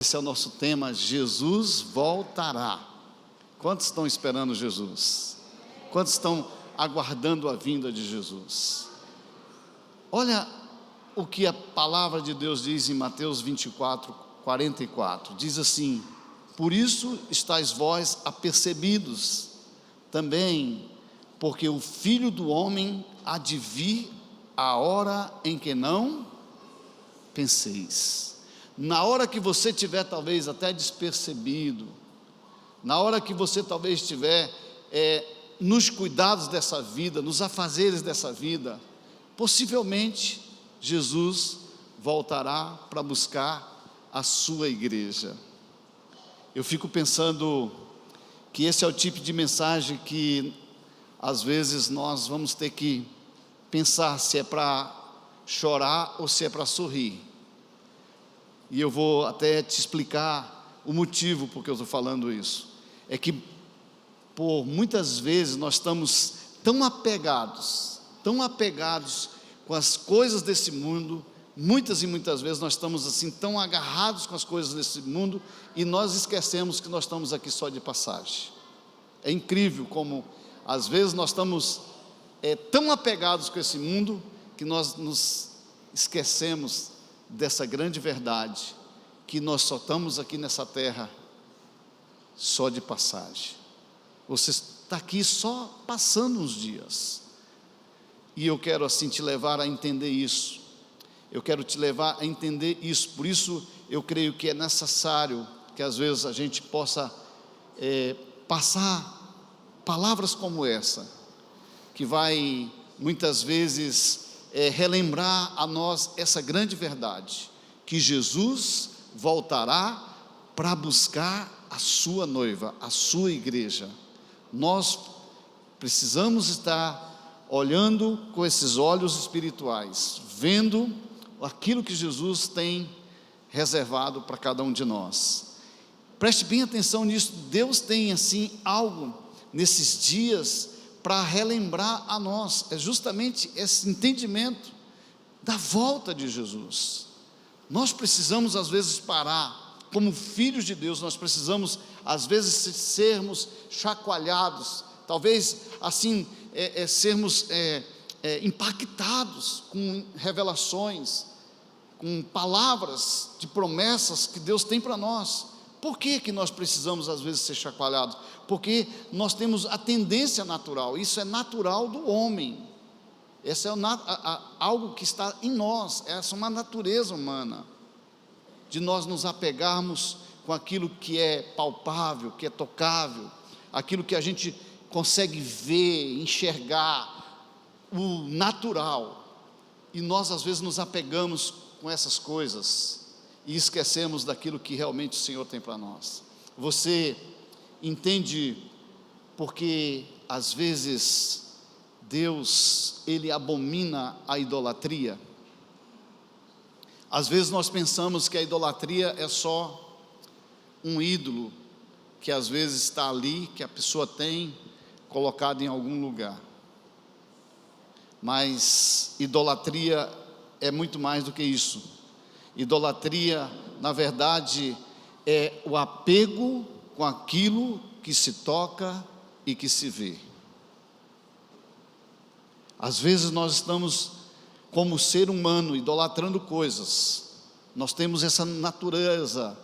Esse é o nosso tema, Jesus voltará. Quantos estão esperando Jesus? Quantos estão aguardando a vinda de Jesus? Olha o que a palavra de Deus diz em Mateus 24, 44. Diz assim: por isso estáis vós apercebidos também, porque o Filho do Homem há de vir a hora em que não penseis. Na hora que você estiver talvez até despercebido, na hora que você talvez estiver nos cuidados dessa vida, nos afazeres dessa vida, possivelmente Jesus voltará para buscar a sua igreja. Eu fico pensando que esse é o tipo de mensagem que às vezes nós vamos ter que pensar se é para chorar ou se é para sorrir. E eu vou até te explicar o motivo por que eu estou falando isso. É que por muitas vezes nós estamos tão apegados com as coisas desse mundo, muitas e muitas vezes nós estamos assim tão agarrados com as coisas desse mundo, e nós esquecemos que nós estamos aqui só de passagem. É incrível como às vezes nós estamos tão apegados com esse mundo, que nós nos esquecemos dessa grande verdade, que nós só estamos aqui nessa terra só de passagem. Você está aqui só passando uns dias, e eu quero assim te levar a entender isso. Eu quero te levar a entender isso. Por isso eu creio que é necessário que às vezes a gente possa passar palavras como essa, que vai muitas vezes relembrar a nós essa grande verdade, que Jesus voltará para buscar a sua noiva, a sua igreja. Nós precisamos estar olhando com esses olhos espirituais, vendo aquilo que Jesus tem reservado para cada um de nós. Preste bem atenção nisso. Deus tem assim algo nesses dias para relembrar a nós. É justamente esse entendimento da volta de Jesus. Nós precisamos às vezes parar, como filhos de Deus, nós precisamos às vezes sermos chacoalhados, talvez assim sermos impactados com revelações, com palavras de promessas que Deus tem para nós. Por que nós precisamos às vezes ser chacoalhados? Porque nós temos a tendência natural, isso é natural do homem, esse é algo que está em nós, essa é uma natureza humana, de nós nos apegarmos com aquilo que é palpável, que é tocável, aquilo que a gente consegue ver, enxergar, o natural, e nós às vezes nos apegamos com essas coisas, e esquecemos daquilo que realmente o Senhor tem para nós. Você entende porque às vezes Deus, Ele abomina a idolatria? Às vezes nós pensamos que a idolatria é só um ídolo, que às vezes está ali, que a pessoa tem colocado em algum lugar. Mas idolatria é muito mais do que isso. Idolatria, na verdade, é o apego com aquilo que se toca e que se vê. Às vezes nós estamos, como ser humano, idolatrando coisas. Nós temos essa natureza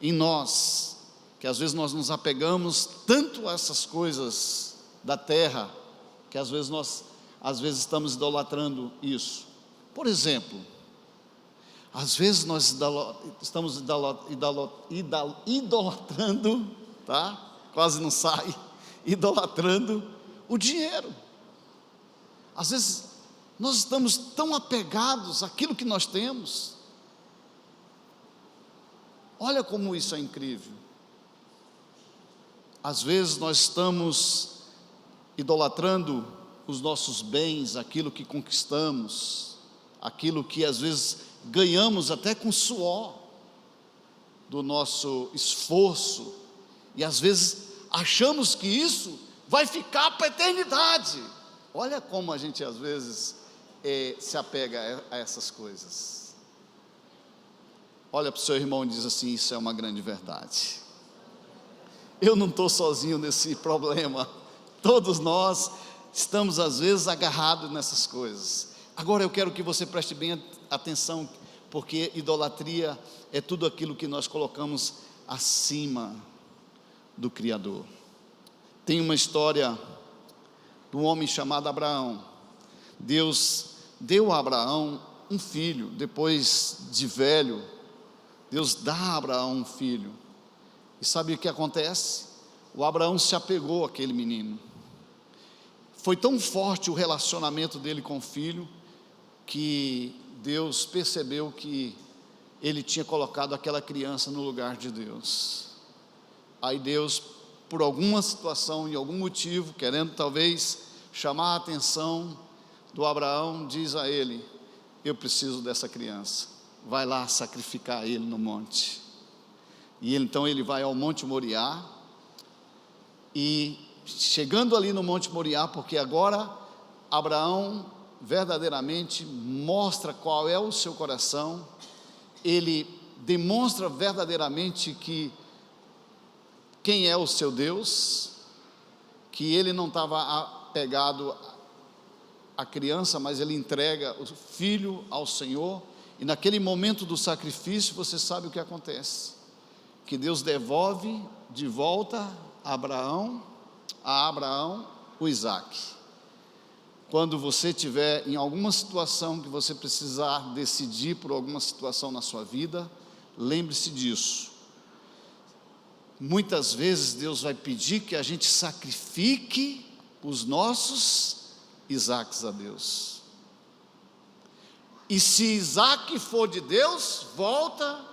em nós, que às vezes nós nos apegamos tanto a essas coisas da terra, que às vezes estamos idolatrando isso. Por exemplo, às vezes nós estamos idolatrando, tá? Quase não sai, idolatrando o dinheiro. Às vezes nós estamos tão apegados àquilo que nós temos. Olha como isso é incrível. Às vezes nós estamos idolatrando os nossos bens, aquilo que conquistamos, aquilo que às vezes ganhamos até com suor do nosso esforço, e às vezes achamos que isso vai ficar para a eternidade. Olha como a gente às vezes se apega a essas coisas. Olha para o seu irmão e diz assim: isso é uma grande verdade. Eu não estou sozinho nesse problema. Todos nós estamos às vezes agarrados nessas coisas. Agora eu quero que você preste bem atenção, porque idolatria é tudo aquilo que nós colocamos acima do Criador. Tem uma história de um homem chamado Abraão. Deus deu a Abraão um filho. Depois de velho, Deus dá a Abraão um filho. E sabe o que acontece? O Abraão se apegou àquele menino. Foi tão forte o relacionamento dele com o filho, que Deus percebeu que ele tinha colocado aquela criança no lugar de Deus. Aí Deus, por alguma situação e algum motivo, querendo talvez chamar a atenção do Abraão, diz a ele: eu preciso dessa criança, vai lá sacrificar ele no monte. E então ele vai ao Monte Moriá, e chegando ali no Monte Moriá, porque agora Abraão verdadeiramente mostra qual é o seu coração, ele demonstra verdadeiramente que quem é o seu Deus, que ele não estava apegado à criança, mas ele entrega o filho ao Senhor. E naquele momento do sacrifício, você sabe o que acontece, que Deus devolve de volta a Abraão o Isaque. Quando você estiver em alguma situação que você precisar decidir por alguma situação na sua vida, lembre-se disso. Muitas vezes Deus vai pedir que a gente sacrifique os nossos Isaques a Deus. E se Isaque for de Deus, volta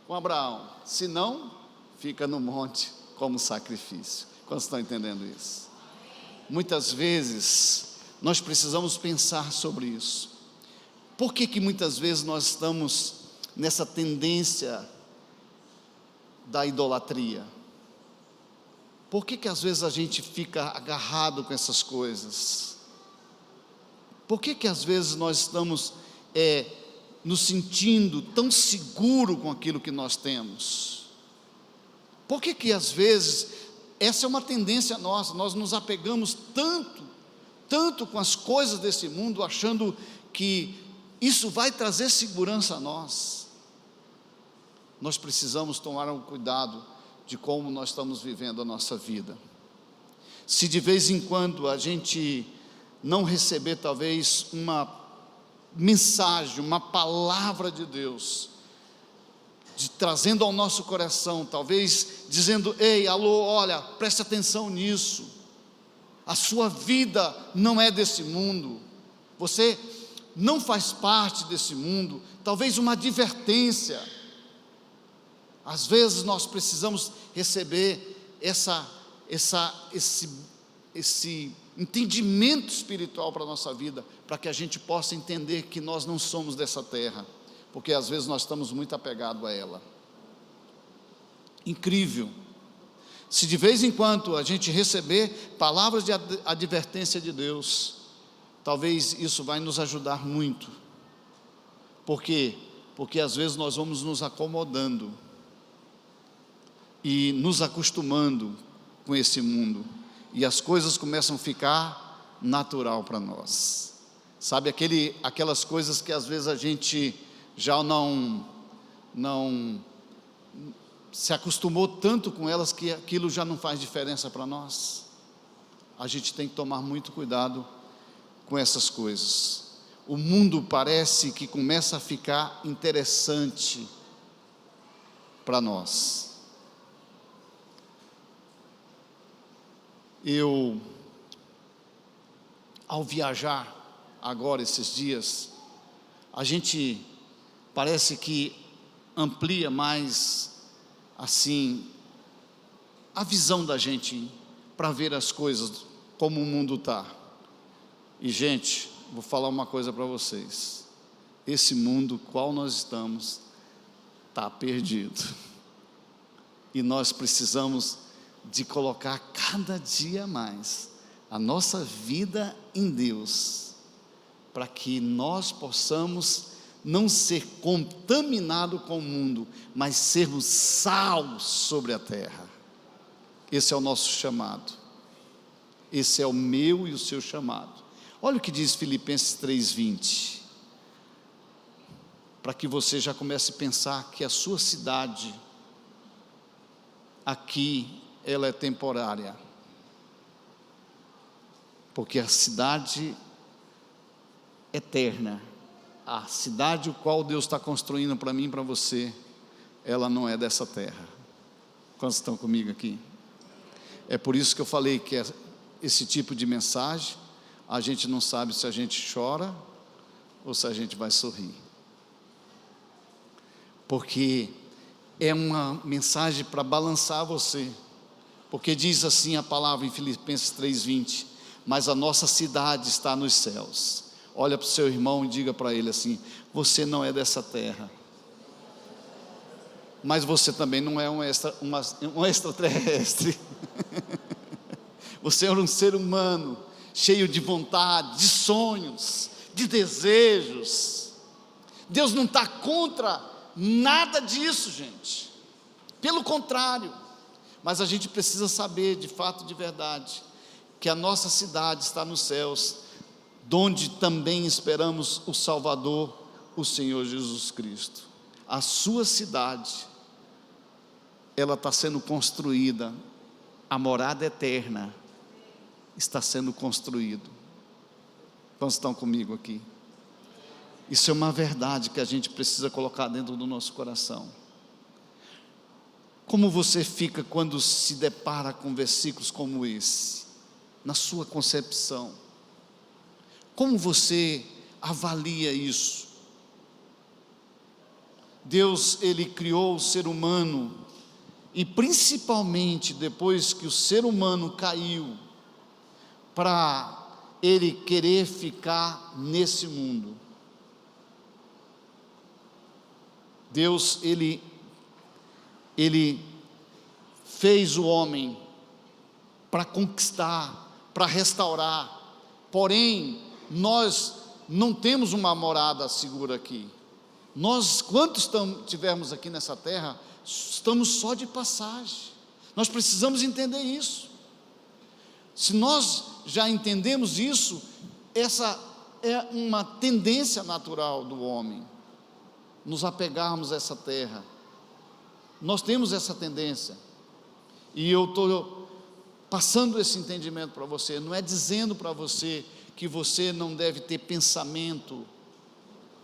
com Abraão. Se não, fica no monte como sacrifício. Quantos estão entendendo isso? Muitas vezes nós precisamos pensar sobre isso. Por que muitas vezes nós estamos nessa tendência da idolatria? Por que às vezes a gente fica agarrado com essas coisas? Por que às vezes nós estamos nos sentindo tão seguro com aquilo que nós temos? Por que às vezes essa é uma tendência nossa? Nós nos apegamos tanto com as coisas desse mundo, achando que isso vai trazer segurança a nós. Nós precisamos tomar um cuidado de como nós estamos vivendo a nossa vida. Se de vez em quando a gente não receber talvez uma mensagem, uma palavra de Deus, trazendo ao nosso coração, talvez dizendo: ei, alô, olha, preste atenção nisso, a sua vida não é desse mundo, você não faz parte desse mundo, talvez uma advertência. Às vezes nós precisamos receber esse entendimento espiritual para a nossa vida, para que a gente possa entender que nós não somos dessa terra, porque às vezes nós estamos muito apegados a ela. Incrível, se de vez em quando a gente receber palavras de advertência de Deus, talvez isso vai nos ajudar muito. Por quê? Porque às vezes nós vamos nos acomodando e nos acostumando com esse mundo, e as coisas começam a ficar natural para nós. Sabe, aquelas coisas que às vezes a gente já não se acostumou tanto com elas, que aquilo já não faz diferença para nós. A gente tem que tomar muito cuidado com essas coisas. O mundo parece que começa a ficar interessante para nós. Eu, ao viajar agora esses dias, a gente parece que amplia mais assim a visão da gente para ver as coisas como o mundo está. E gente, vou falar uma coisa para vocês: esse mundo qual nós estamos está perdido, e nós precisamos de colocar cada dia mais a nossa vida em Deus, para que nós possamos não ser contaminado com o mundo, mas sermos sal sobre a terra. Esse é o nosso chamado. Esse é o meu e o seu chamado. Olha o que diz Filipenses 3:20. Para que você já comece a pensar que a sua cidade aqui, ela é temporária. Porque a cidade eterna, a cidade o qual Deus está construindo para mim e para você, ela não é dessa terra. Quantos estão comigo aqui? É por isso que eu falei que esse tipo de mensagem, a gente não sabe se a gente chora ou se a gente vai sorrir. Porque é uma mensagem para balançar você. Porque diz assim a palavra em Filipenses 3:20, mas a nossa cidade está nos céus. Olha para o seu irmão e diga para ele assim: você não é dessa terra, mas você também não é um extraterrestre. Você é um ser humano, cheio de vontade, de sonhos, de desejos. Deus não está contra nada disso, gente. Pelo contrário. Mas a gente precisa saber, de fato, de verdade, que a nossa cidade está nos céus, donde também esperamos o Salvador, o Senhor Jesus Cristo. A sua cidade, ela está sendo construída, a morada eterna está sendo construído. Quantos estão comigo aqui? Isso é uma verdade que a gente precisa colocar dentro do nosso coração. Como você fica quando se depara com versículos como esse, na sua concepção? Como você avalia isso? Deus, Ele criou o ser humano, e principalmente depois que o ser humano caiu, para ele querer ficar nesse mundo. Deus, Ele fez o homem para conquistar, para restaurar, porém, nós não temos uma morada segura aqui. Nós, quantos tivermos aqui nessa terra, estamos só de passagem. Nós precisamos entender isso. Se nós já entendemos isso, essa é uma tendência natural do homem, nos apegarmos a essa terra. Nós temos essa tendência, e eu estou passando esse entendimento para você. Não é dizendo para você que você não deve ter pensamento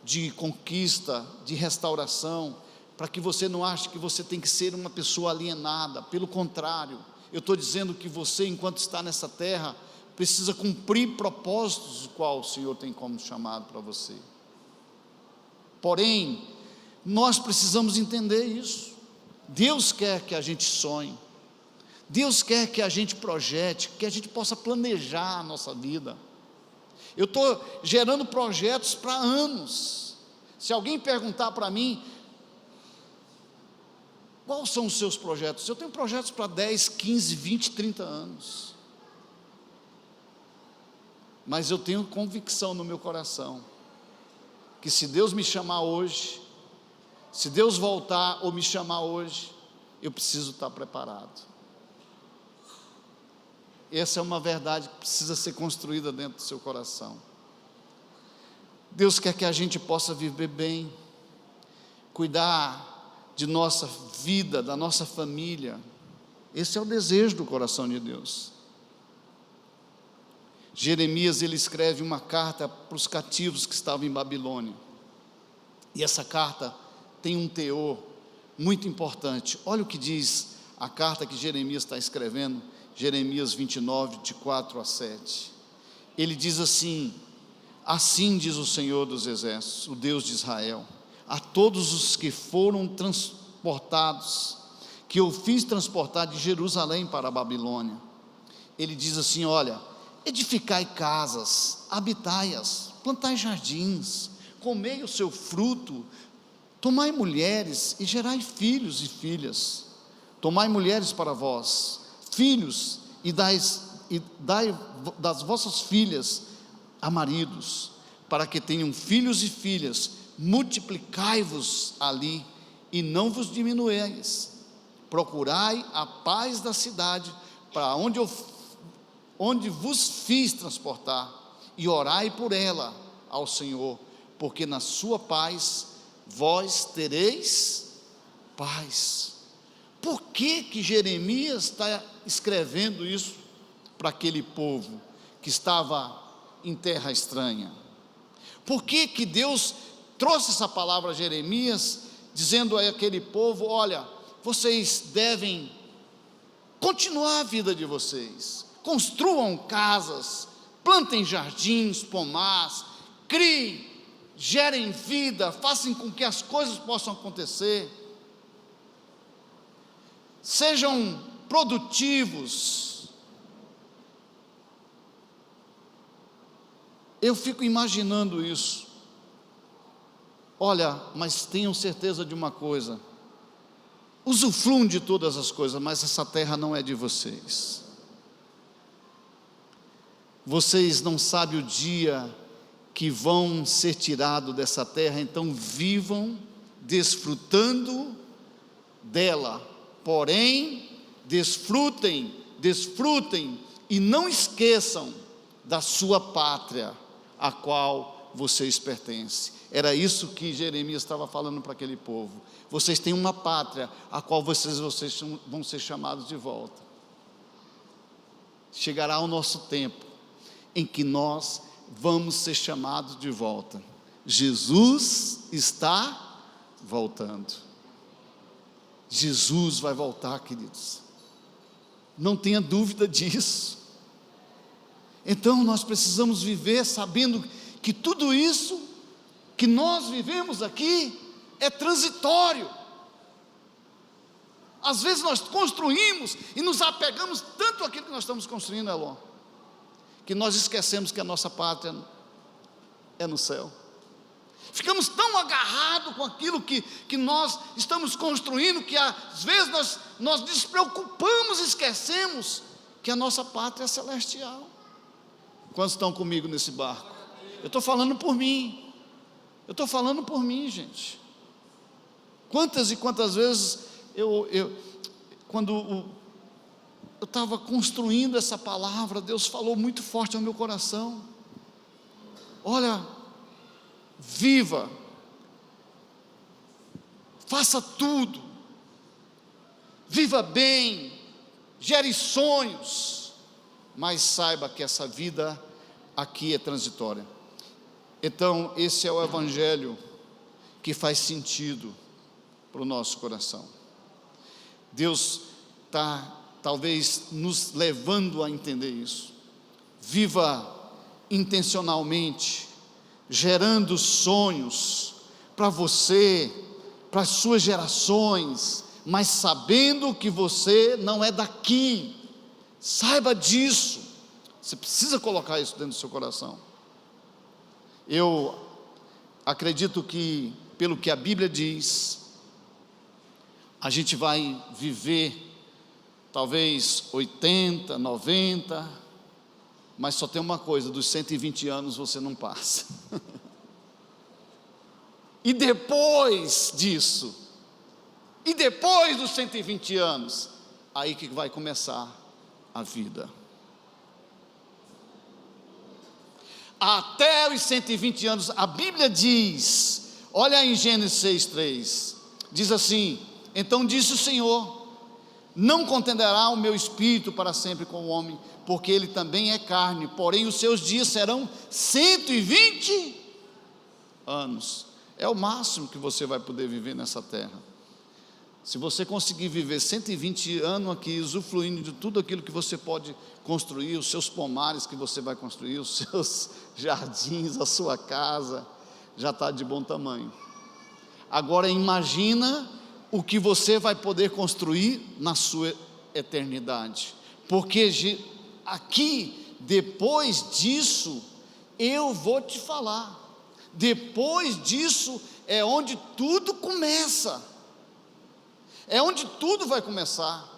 de conquista, de restauração, para que você não ache que você tem que ser uma pessoa alienada. Pelo contrário, eu estou dizendo que você, enquanto está nessa terra, precisa cumprir propósitos, o qual o Senhor tem como chamado para você. Porém, nós precisamos entender isso. Deus quer que a gente sonhe, Deus quer que a gente projete, que a gente possa planejar a nossa vida. Eu estou gerando projetos para anos. Se alguém perguntar para mim, quais são os seus projetos? Eu tenho projetos para 10, 15, 20, 30 anos. Mas eu tenho convicção no meu coração, que se Deus me chamar hoje, se Deus voltar ou me chamar hoje, eu preciso estar preparado. Essa é uma verdade que precisa ser construída dentro do seu coração. Deus quer que a gente possa viver bem, cuidar de nossa vida, da nossa família. Esse é o desejo do coração de Deus. Jeremias, ele escreve uma carta para os cativos que estavam em Babilônia, e essa carta tem um teor muito importante. Olha o que diz a carta que Jeremias está escrevendo, Jeremias 29, de 4 a 7. Ele diz assim: assim diz o Senhor dos Exércitos, o Deus de Israel, a todos os que foram transportados, que eu fiz transportar de Jerusalém para a Babilônia. Ele diz assim: olha, edificai casas, habitai-as, plantai jardins, comei o seu fruto, tomai mulheres e gerai filhos e filhas. Tomai mulheres para vós, filhos, e dai das vossas filhas a maridos, para que tenham filhos e filhas, multiplicai-vos ali, e não vos diminueis, procurai a paz da cidade, para onde vos fiz transportar, e orai por ela ao Senhor, porque na sua paz vós tereis paz. Por que Jeremias está escrevendo isso para aquele povo que estava em terra estranha? Por que Deus trouxe essa palavra a Jeremias, dizendo a aquele povo: olha, vocês devem continuar a vida de vocês, construam casas, plantem jardins, pomares, criem, gerem vida, façam com que as coisas possam acontecer, sejam produtivos. Eu fico imaginando isso. Olha, mas tenham certeza de uma coisa: usufruam de todas as coisas, mas essa terra não é de vocês. Vocês não sabem o dia que vão ser tirados dessa terra, então vivam desfrutando dela, porém desfrutem e não esqueçam da sua pátria, a qual vocês pertencem. Era isso que Jeremias estava falando para aquele povo: vocês têm uma pátria, a qual vocês vão ser chamados de volta. Chegará o nosso tempo em que nós vamos ser chamados de volta. Jesus está voltando. Jesus vai voltar, queridos, não tenha dúvida disso. Então nós precisamos viver sabendo que tudo isso que nós vivemos aqui é transitório. Às vezes nós construímos e nos apegamos tanto àquilo que nós estamos construindo, Elon, que nós esquecemos que a nossa pátria é no céu. Ficamos tão agarrados com aquilo que nós estamos construindo, que às vezes nós despreocupamos e esquecemos que a nossa pátria é celestial. Quantos estão comigo nesse barco? Eu estou falando por mim. Eu estou falando por mim, gente. Quantas e quantas vezes quando eu estava construindo essa palavra, Deus falou muito forte ao meu coração: olha, viva, faça tudo, viva bem, gere sonhos, mas saiba que essa vida aqui é transitória. Então esse é o evangelho que faz sentido para o nosso coração. Deus está talvez nos levando a entender isso. Viva intencionalmente, gerando sonhos para você, para as suas gerações, mas sabendo que você não é daqui. Saiba disso. Você precisa colocar isso dentro do seu coração. Eu acredito que, pelo que a Bíblia diz, a gente vai viver talvez 80, 90, mas só tem uma coisa: dos 120 anos você não passa. E depois disso, e depois dos 120 anos, aí que vai começar a vida. Até os 120 anos, a Bíblia diz, olha em Gênesis 6:3, diz assim: então disse o Senhor: não contenderá o meu espírito para sempre com o homem, porque ele também é carne, porém os seus dias serão 120 anos. É o máximo que você vai poder viver nessa terra. Se você conseguir viver 120 anos aqui, usufruindo de tudo aquilo que você pode construir, os seus pomares que você vai construir, os seus jardins, a sua casa, já está de bom tamanho. Agora imagina o que você vai poder construir na sua eternidade, porque aqui, depois disso, eu vou te falar, depois disso é onde tudo começa, é onde tudo vai começar,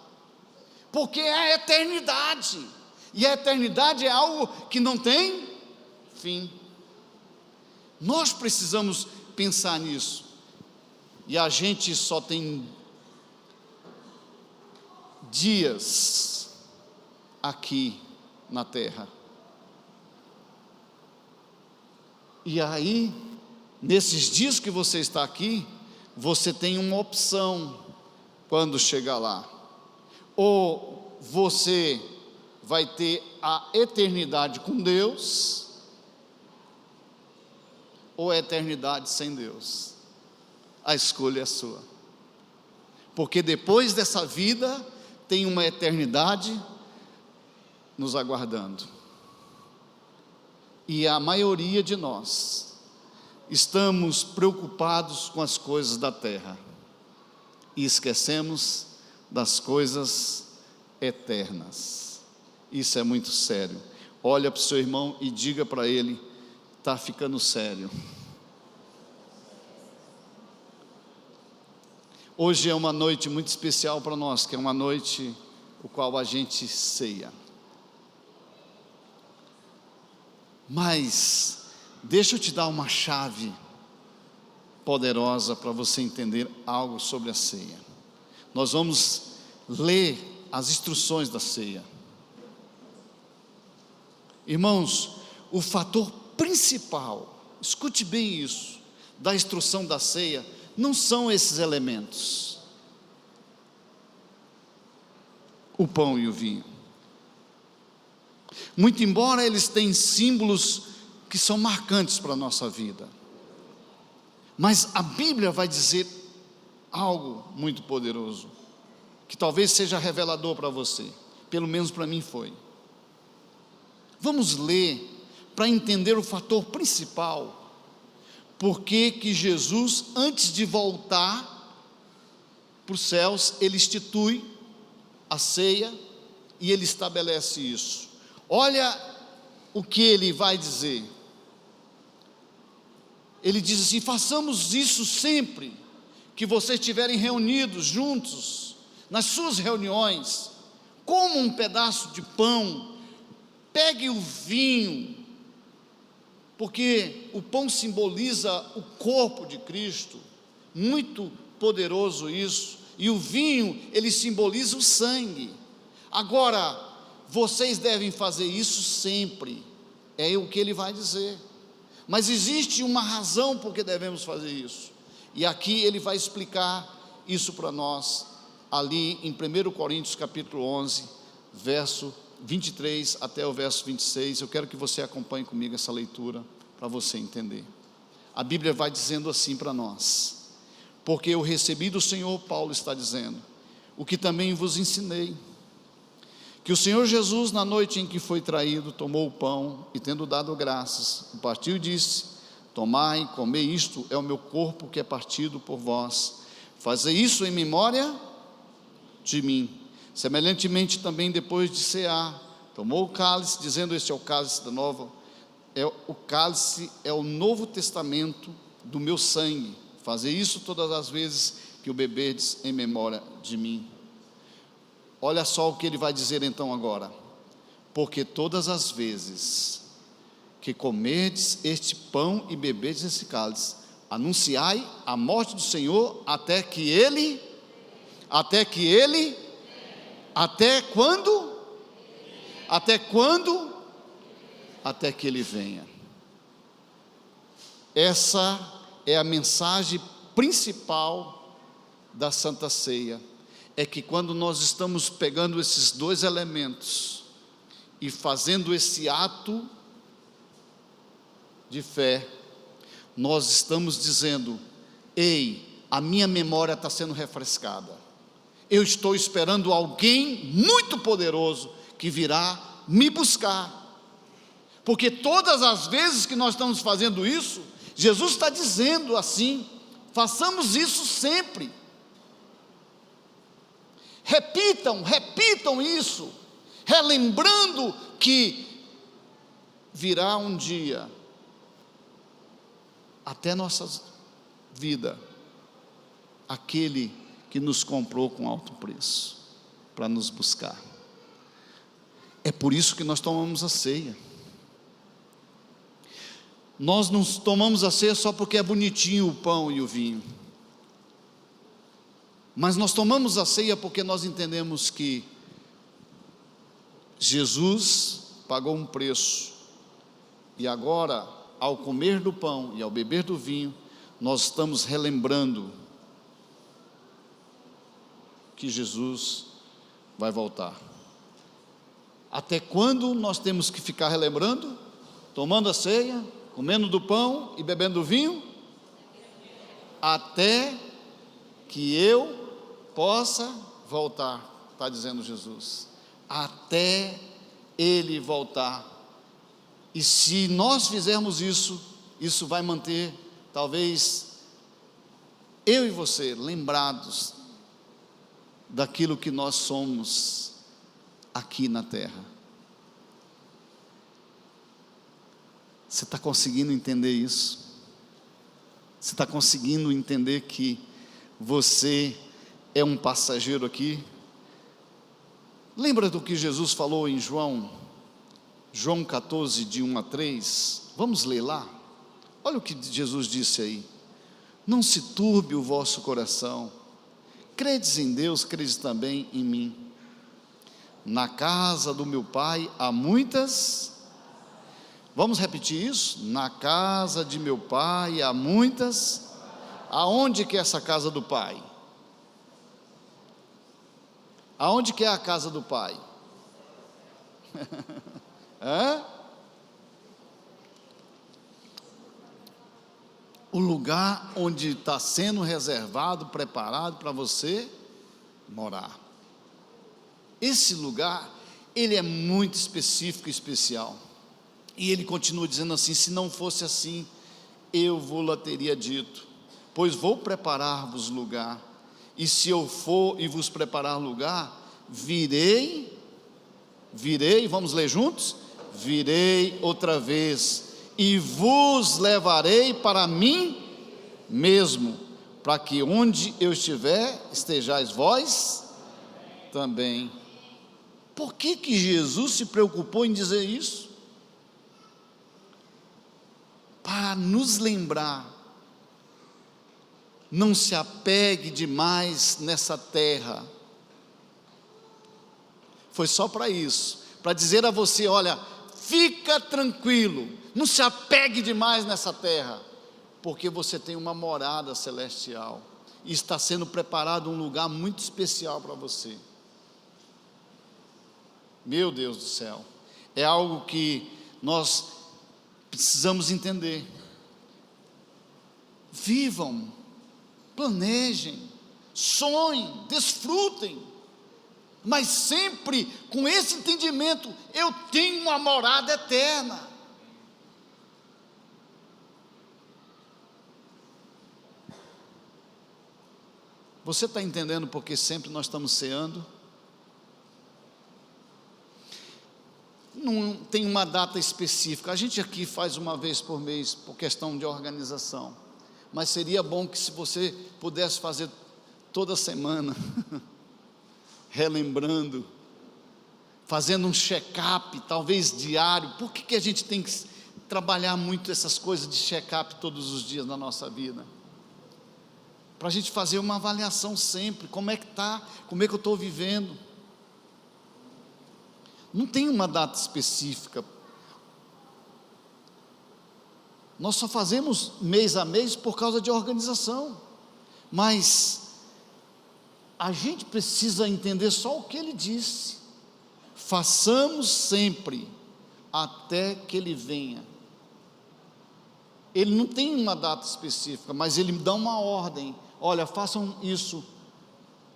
porque é a eternidade, e a eternidade é algo que não tem fim. Nós precisamos pensar nisso. E a gente só tem dias aqui na terra. E aí, nesses dias que você está aqui, você tem uma opção quando chegar lá. Ou você vai ter a eternidade com Deus, ou a eternidade sem Deus. A escolha é sua. Porque depois dessa vida, tem uma eternidade nos aguardando. E a maioria de nós estamos preocupados com as coisas da terra e esquecemos das coisas eternas. Isso é muito sério. Olha para o seu irmão e diga para ele: está ficando sério. Hoje é uma noite muito especial para nós, que é uma noite o qual a gente ceia. Mas deixa eu te dar uma chave poderosa para você entender algo sobre a ceia. Nós vamos ler as instruções da ceia. Irmãos, o fator principal, escute bem isso, da instrução da ceia, não são esses elementos: o pão e o vinho. Muito embora eles tenham símbolos que são marcantes para a nossa vida, mas a Bíblia vai dizer algo muito poderoso, que talvez seja revelador para você, pelo menos para mim foi. Vamos ler para entender o fator principal, porque que Jesus, antes de voltar para os céus, ele institui a ceia e ele estabelece isso. Olha o que ele vai dizer. Ele diz assim: façamos isso sempre que vocês estiverem reunidos juntos, nas suas reuniões, comam um pedaço de pão, pegue o vinho, porque o pão simboliza o corpo de Cristo, muito poderoso isso, e o vinho, ele simboliza o sangue. Agora, vocês devem fazer isso sempre, é o que ele vai dizer, mas existe uma razão por que devemos fazer isso, e aqui ele vai explicar isso para nós, ali em 1 Coríntios capítulo 11, verso 23 até o verso 26, eu quero que você acompanhe comigo essa leitura, para você entender. A Bíblia vai dizendo assim para nós: porque eu recebi do Senhor, Paulo está dizendo, o que também vos ensinei, que o Senhor Jesus, na noite em que foi traído, tomou o pão, e tendo dado graças, o partiu e disse: tomai, comei, isto é o meu corpo que é partido por vós, fazei isso em memória de mim. Semelhantemente também, depois de cear, tomou o cálice, dizendo: este é o cálice da nova, o cálice é o novo testamento do meu sangue, fazei isso todas as vezes que o beberdes em memória de mim. Olha só o que ele vai dizer então agora: porque todas as vezes que comerdes este pão e beberdes esse cálice, anunciai a morte do Senhor até quando? Até que ele venha. Essa é a mensagem principal da Santa Ceia, é que quando nós estamos pegando esses dois elementos e fazendo esse ato de fé, nós estamos dizendo: ei, a minha memória está sendo refrescada, eu estou esperando alguém muito poderoso que virá me buscar, porque todas as vezes que nós estamos fazendo isso, Jesus está dizendo assim: façamos isso sempre. Repitam isso, relembrando que virá um dia, até nossa vida, aquele que nos comprou com alto preço, para nos buscar. É por isso que nós tomamos a ceia. Nós não tomamos a ceia só porque é bonitinho o pão e o vinho, mas nós tomamos a ceia porque nós entendemos que Jesus pagou um preço, e agora, ao comer do pão e ao beber do vinho, nós estamos relembrando que Jesus vai voltar. Até quando nós temos que ficar relembrando? Tomando a ceia, comendo do pão e bebendo do vinho? Até que eu possa voltar, está dizendo Jesus. Até Ele voltar. E se nós fizermos isso, isso vai manter, talvez, eu e você lembrados daquilo que nós somos aqui na terra. Você está conseguindo entender isso? Você está conseguindo entender que você é um passageiro aqui? Lembra do que Jesus falou em João 14, de 1 a 3? Vamos ler lá? Olha o que Jesus disse aí: não se turbe o vosso coração, credes em Deus, credes também em mim. Na casa do meu Pai há muitas... Vamos repetir isso? Na casa de meu Pai há muitas... Aonde que é essa casa do Pai? Aonde que é a casa do Pai? O lugar onde está sendo reservado, preparado para você morar. Esse lugar, ele é muito específico e especial. E ele continua dizendo assim: se não fosse assim, eu vou-la teria dito, pois vou preparar-vos lugar, e se eu for e vos preparar lugar, virei, vamos ler juntos? Virei outra vez, e vos levarei para mim mesmo, para que onde eu estiver, estejais vós também. Por que Jesus se preocupou em dizer isso? Para nos lembrar, não se apegue demais nessa terra. Foi só para isso, para dizer a você: olha, fica tranquilo, não se apegue demais nessa terra, porque você tem uma morada celestial, e está sendo preparado um lugar muito especial para você. Meu Deus do céu, é algo que nós precisamos entender. Vivam, planejem, sonhem, desfrutem, mas sempre com esse entendimento: eu tenho uma morada eterna. Você está entendendo porque sempre nós estamos ceando? Não tem uma data específica. A gente aqui faz uma vez por mês, por questão de organização, mas seria bom que se você pudesse fazer toda semana, relembrando, fazendo um check-up, talvez diário. Por que a gente tem que trabalhar muito essas coisas de check-up todos os dias na nossa vida? Para a gente fazer uma avaliação sempre: como é que está, como é que eu estou vivendo. Não tem uma data específica. Nós só fazemos mês a mês por causa de organização, mas a gente precisa entender só o que ele disse: façamos sempre até que ele venha. Ele não tem uma data específica, mas ele dá uma ordem: olha, façam isso.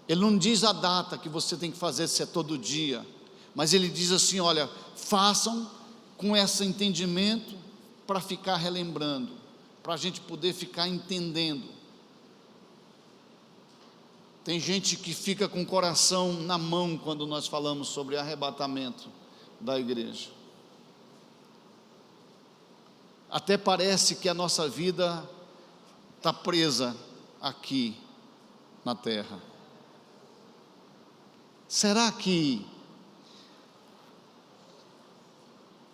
Ele não diz a data que você tem que fazer, se é todo dia, mas ele diz assim: olha, façam com esse entendimento, para ficar relembrando, para a gente poder ficar entendendo. Tem gente que fica com o coração na mão quando nós falamos sobre arrebatamento da igreja. Até parece que a nossa vida está presa aqui na terra. Será que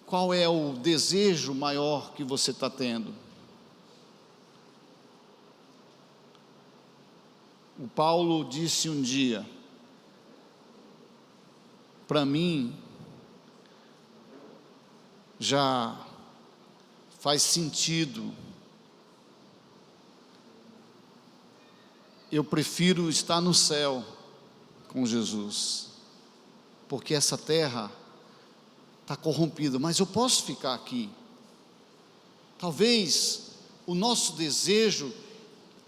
Qual é o desejo maior que você está tendo? O Paulo disse um dia, para mim, já faz sentido. Eu prefiro estar no céu com Jesus, porque essa terra está corrompida, mas eu posso ficar aqui. Talvez o nosso desejo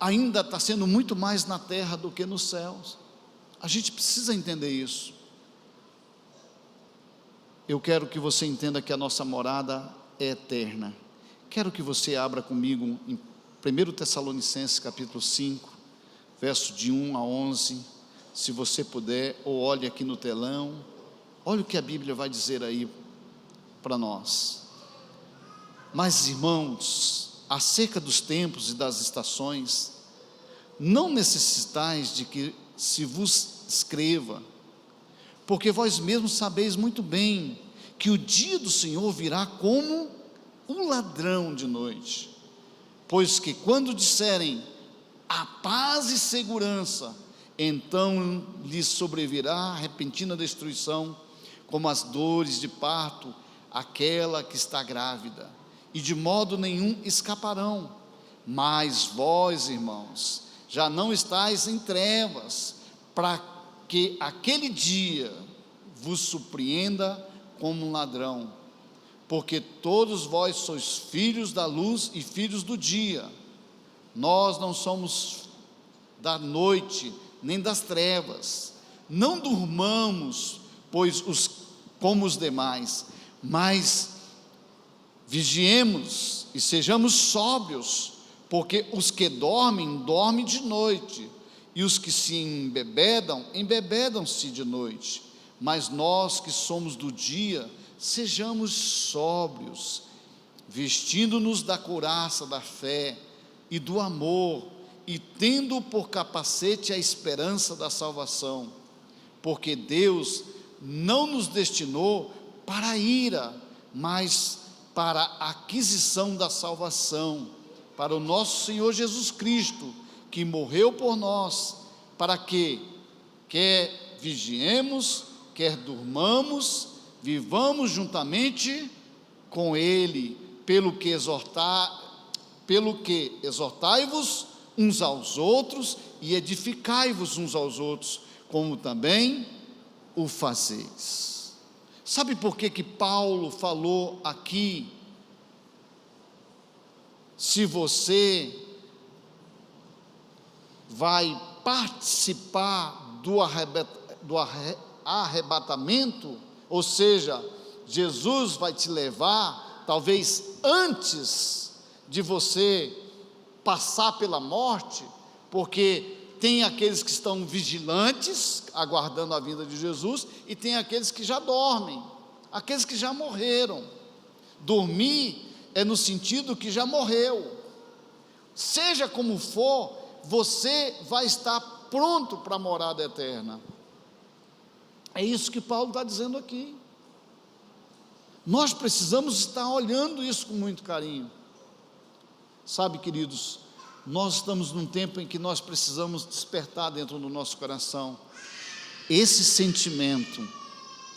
ainda está sendo muito mais na terra do que nos céus. A gente precisa entender isso. Eu quero que você entenda que a nossa morada é eterna. Quero que você abra comigo em 1 Tessalonicenses capítulo 5, verso de 1 a 11, se você puder, ou olhe aqui no telão. Olha o que a Bíblia vai dizer aí para nós. Mas, irmãos, acerca dos tempos e das estações, não necessitais de que se vos escreva, porque vós mesmos sabeis muito bem que o dia do Senhor virá como um ladrão de noite. Pois que quando disserem a paz e segurança, então lhes sobrevirá repentina destruição, como as dores de parto, aquela que está grávida, e de modo nenhum escaparão. Mas vós, irmãos, já não estáis em trevas, para que aquele dia vos surpreenda como um ladrão, porque todos vós sois filhos da luz e filhos do dia. Nós não somos da noite, nem das trevas. Não durmamos, pois como os demais, mas vigiemos e sejamos sóbrios, porque os que dormem, dormem de noite, e os que se embebedam, embebedam-se de noite. Mas nós que somos do dia, sejamos sóbrios, vestindo-nos da couraça da fé e do amor, e tendo por capacete a esperança da salvação, porque Deus não nos destinou para a ira, mas para a aquisição da salvação, para o nosso Senhor Jesus Cristo, que morreu por nós, para que, quer vigiemos, quer durmamos, vivamos juntamente com Ele, pelo que exortai-vos uns aos outros e edificai-vos uns aos outros, como também o fazeis. Sabe por que Paulo falou aqui? Se você vai participar do arrebatamento, ou seja, Jesus vai te levar, talvez antes de você passar pela morte, porque tem aqueles que estão vigilantes, aguardando a vinda de Jesus, e tem aqueles que já dormem, aqueles que já morreram. Dormir é no sentido que já morreu. Seja como for, você vai estar pronto para a morada eterna. É isso que Paulo está dizendo aqui. Nós precisamos estar olhando isso com muito carinho. Sabe, queridos, nós estamos num tempo em que nós precisamos despertar dentro do nosso coração esse sentimento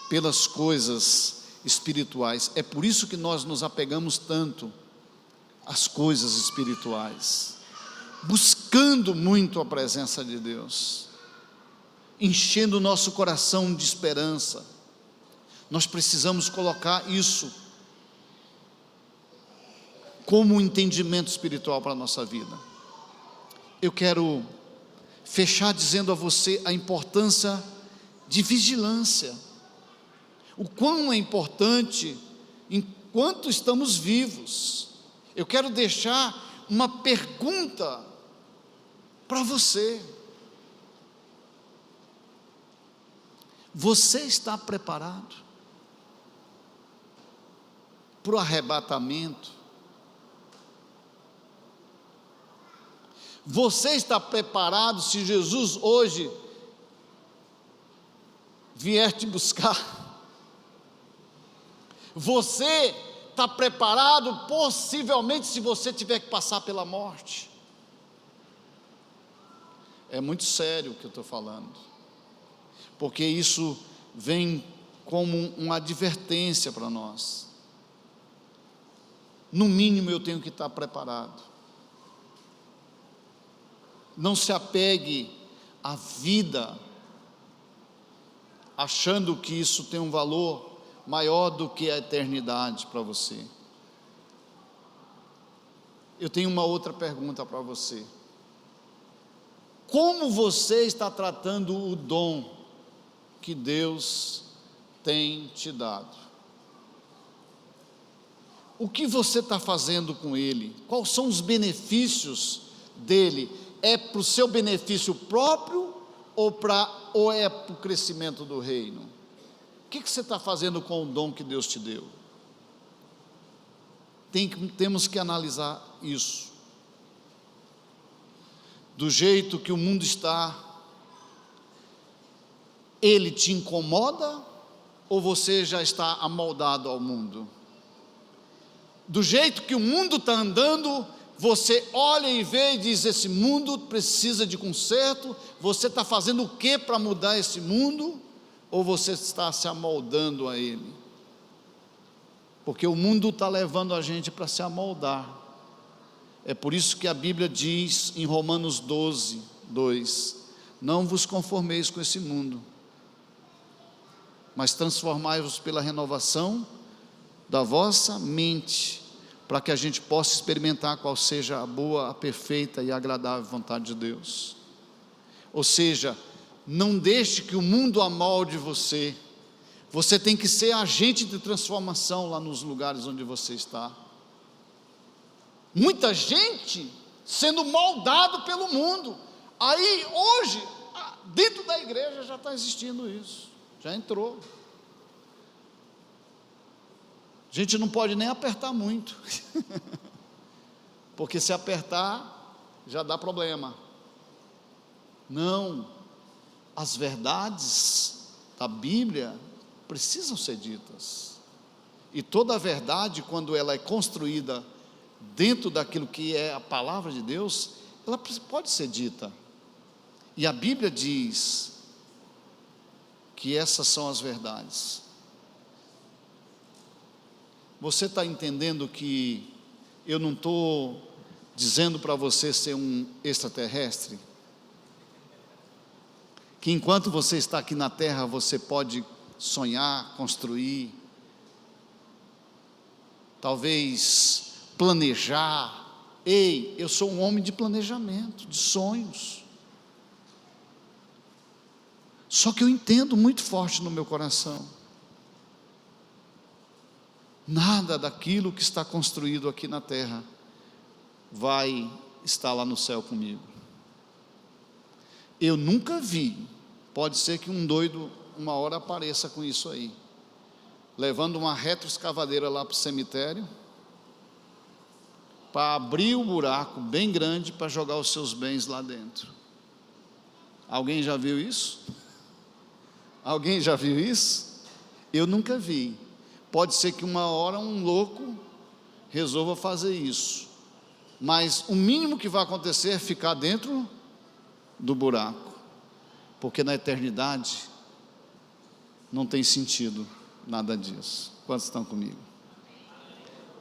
pelas coisas espirituais. É por isso que nós nos apegamos tanto às coisas espirituais, buscando muito a presença de Deus, enchendo o nosso coração de esperança. Nós precisamos colocar isso como um entendimento espiritual para a nossa vida. Eu quero fechar dizendo a você a importância de vigilância, o quão é importante enquanto estamos vivos. Eu quero deixar uma pergunta para você: você está preparado para o arrebatamento? Você está preparado se Jesus hoje vier te buscar? Você está preparado, possivelmente, se você tiver que passar pela morte. É muito sério o que eu estou falando, porque isso vem como uma advertência para nós. No mínimo eu tenho que estar preparado. Não se apegue à vida achando que isso tem um valor maior do que a eternidade para você. Eu tenho uma outra pergunta para você. Como você está tratando o dom que Deus tem te dado? O que você está fazendo com ele? Quais são os benefícios dele? É para o seu benefício próprio ou é para o crescimento do reino? O que você está fazendo com o dom que Deus te deu? Temos que analisar isso. Do jeito que o mundo está, ele te incomoda ou você já está amoldado ao mundo? Do jeito que o mundo está andando, você olha e vê e diz: esse mundo precisa de conserto. Você está fazendo o que para mudar esse mundo? Ou você está se amoldando a ele? Porque o mundo está levando a gente para se amoldar. É por isso que a Bíblia diz em Romanos 12, 2: não vos conformeis com esse mundo, mas transformai-vos pela renovação da vossa mente, para que a gente possa experimentar qual seja a boa, a perfeita e agradável vontade de Deus. Ou seja, não deixe que o mundo amolde você. Você tem que ser agente de transformação lá nos lugares onde você está. Muita gente sendo moldado pelo mundo. Aí hoje, dentro da igreja já está existindo isso, já entrou. A gente não pode nem apertar muito, porque se apertar, já dá problema. Não, as verdades da Bíblia precisam ser ditas, e toda a verdade, quando ela é construída dentro daquilo que é a palavra de Deus, ela pode ser dita, e a Bíblia diz que essas são as verdades. Você está entendendo que eu não estou dizendo para você ser um extraterrestre? Que enquanto você está aqui na terra, você pode sonhar, construir, talvez planejar. Ei, eu sou um homem de planejamento, de sonhos. Só que eu entendo muito forte no meu coração: nada daquilo que está construído aqui na terra vai estar lá no céu comigo. Eu nunca vi, pode ser que um doido uma hora apareça com isso aí, levando uma retroescavadeira lá para o cemitério, para abrir um buraco bem grande para jogar os seus bens lá dentro. Alguém já viu isso? Alguém já viu isso? Eu nunca vi. Pode ser que uma hora um louco resolva fazer isso, mas o mínimo que vai acontecer é ficar dentro do buraco, porque na eternidade não tem sentido nada disso. Quantos estão comigo?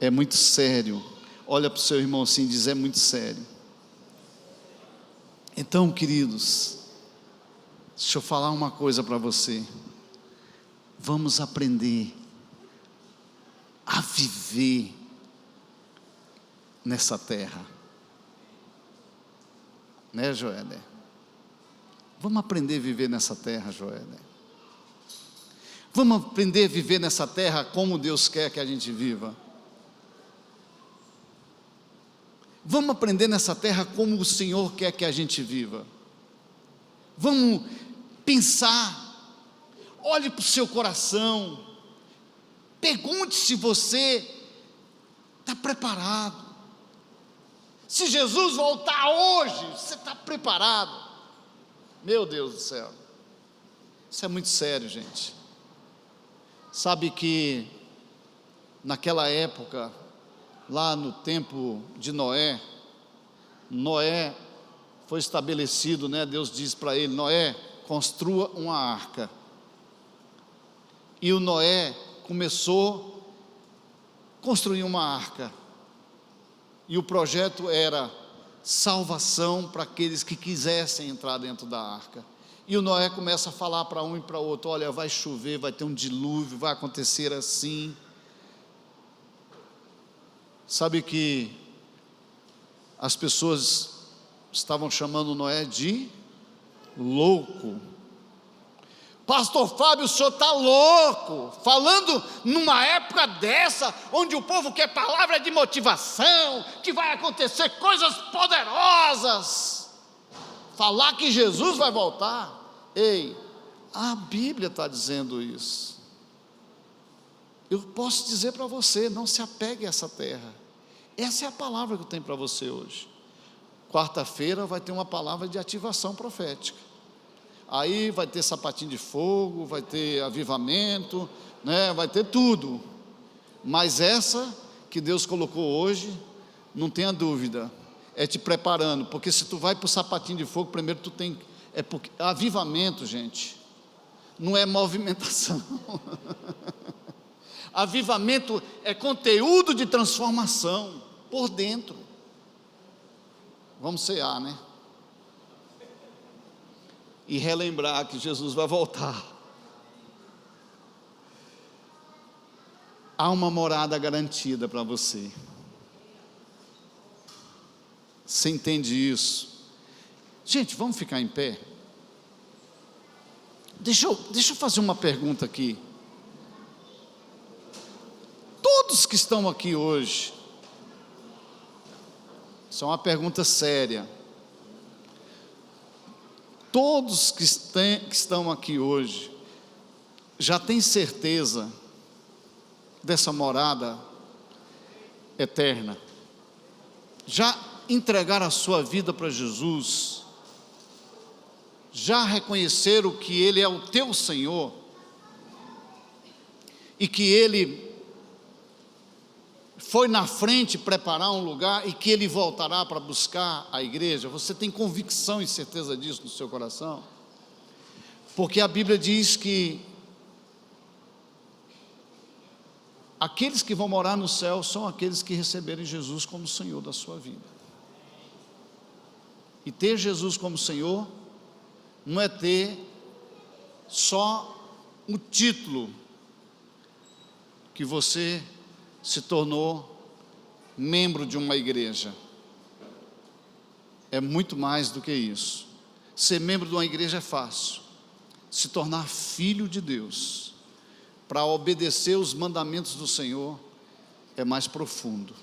É muito sério. Olha para o seu irmão assim e diz: é muito sério. Então, queridos, deixa eu falar uma coisa para você. Vamos aprender a viver nessa terra, né, Joélia? Vamos aprender a viver nessa terra, Joélia. Vamos aprender a viver nessa terra como Deus quer que a gente viva. Vamos aprender nessa terra como o Senhor quer que a gente viva. Vamos pensar, olhe para o seu coração, pergunte se você está preparado. Se Jesus voltar hoje, você está preparado? Meu Deus do céu, isso é muito sério, gente. Sabe que naquela época, lá no tempo de Noé, Noé foi estabelecido, né? Deus diz para ele: Noé, construa uma arca. E o Noé começou a construir uma arca. E o projeto era salvação para aqueles que quisessem entrar dentro da arca. E o Noé começa a falar para um e para outro: olha, vai chover, vai ter um dilúvio, vai acontecer assim. Sabe que as pessoas estavam chamando Noé de louco. Pastor Fábio, o senhor está louco, falando numa época dessa, onde o povo quer palavra de motivação, que vai acontecer coisas poderosas, falar que Jesus vai voltar. Ei, a Bíblia está dizendo isso. Eu posso dizer para você: não se apegue a essa terra. Essa é a palavra que eu tenho para você hoje. Quarta-feira vai ter uma palavra de ativação profética. Aí vai ter sapatinho de fogo, vai ter avivamento, né? Vai ter tudo. Mas essa que Deus colocou hoje, não tenha dúvida, é te preparando. Porque se tu vai para o sapatinho de fogo, primeiro tu tem... porque avivamento, gente, não é movimentação. Avivamento é conteúdo de transformação por dentro. Vamos cear, né? E relembrar que Jesus vai voltar. Há uma morada garantida para você. Você entende isso? Gente, vamos ficar em pé? Deixa eu fazer uma pergunta aqui. Todos que estão aqui hoje, isso é uma pergunta séria. Todos que estão aqui hoje, já têm certeza dessa morada eterna? Já entregaram a sua vida para Jesus? Já reconheceram que Ele é o teu Senhor? E que Ele foi na frente preparar um lugar e que Ele voltará para buscar a igreja? Você tem convicção e certeza disso no seu coração? Porque a Bíblia diz que aqueles que vão morar no céu são aqueles que receberem Jesus como Senhor da sua vida. E ter Jesus como Senhor não é ter só um título que você se tornou membro de uma igreja. É muito mais do que isso. Ser membro de uma igreja é fácil. Se tornar filho de Deus, para obedecer os mandamentos do Senhor, é mais profundo.